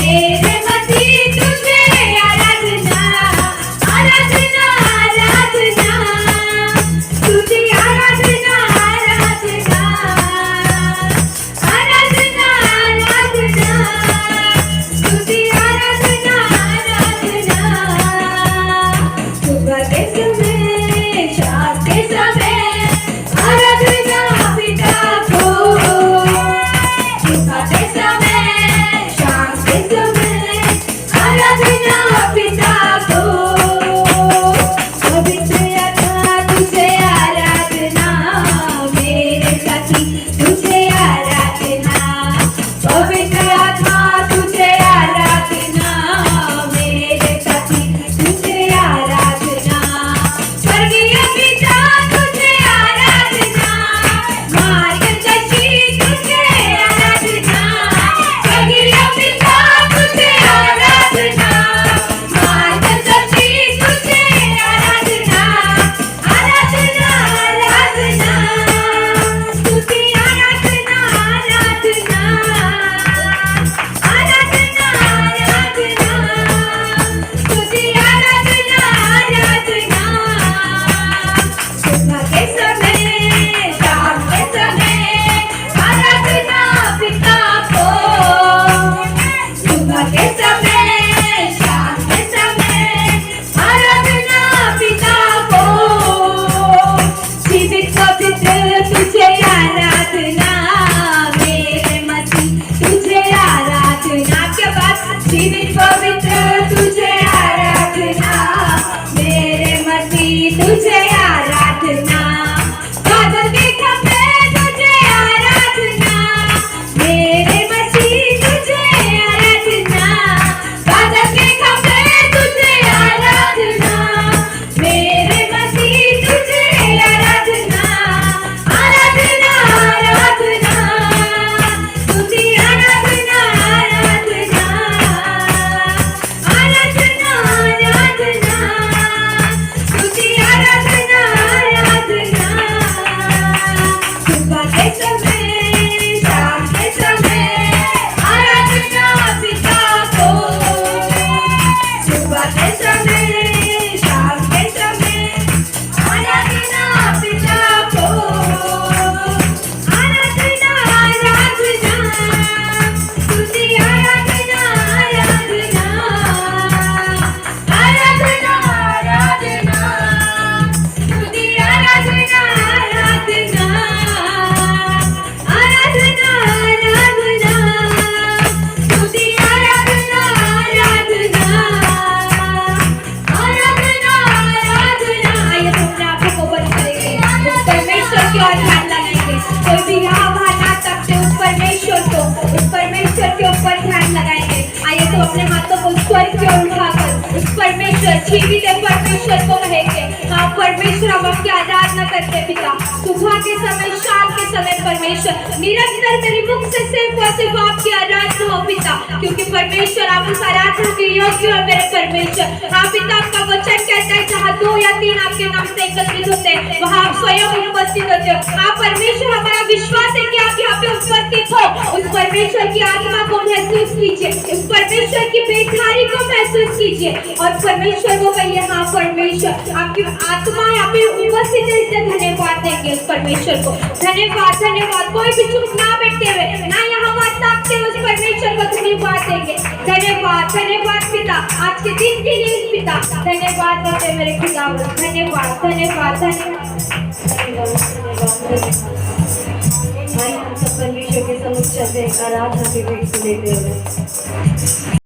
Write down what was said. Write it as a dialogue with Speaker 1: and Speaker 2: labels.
Speaker 1: मेरे मसीह तुझे आराधना आराधना अपने हाथों को स्वर्ग की ओर उठाकर उस परमेश्वर जीवित परमेश्वर को कहेंगे, हाँ परमेश्वर हम आपकी आराधना करते पिता। सुबह के समय, शाम के समय परमेश्वर निरंतर मेरे मुख से सिर्फ और सिर्फ आपकी आराधना हो पिता, क्योंकि परमेश्वर आप उस आराधना के योग्य हो मेरे परमेश्वर। हाँ पिता, आपका वचन कहता है जहाँ 2 या 3 आपके नाम से एकत्रित होते हैं वहाँ आप स्वयं उपस्थित होते हो। हाँ परमेश्वर, हमारा विश्वास है कि आप यहाँ पे उपस्थित हो। उस परमेश्वर की आत्मा को महसूस कीजिए, उस परमेश्वर की बेचारी को महसूस कीजिए और परमेश्वर को कहिए, हाँ परमेश्वर आपकी आत्मा यहाँ पे उपस्थित है, इसलिए धन्यवाद देंगे उस परमेश्वर को। धन्यवाद धन्यवाद, कोई भी चुप ना बैठते हुए ना यहाँ बात ताकते हुए उस परमेश्वर को धन्यवाद देंगे। धन्यवाद धन्यवाद पिता, आज के दिन के लिए पिता धन्यवाद करते मेरे पिता। धन्यवाद धन्यवाद धन्यवाद। भाई हम सब परमेश्वर के समक्ष आराधना के भेंट को देते हुए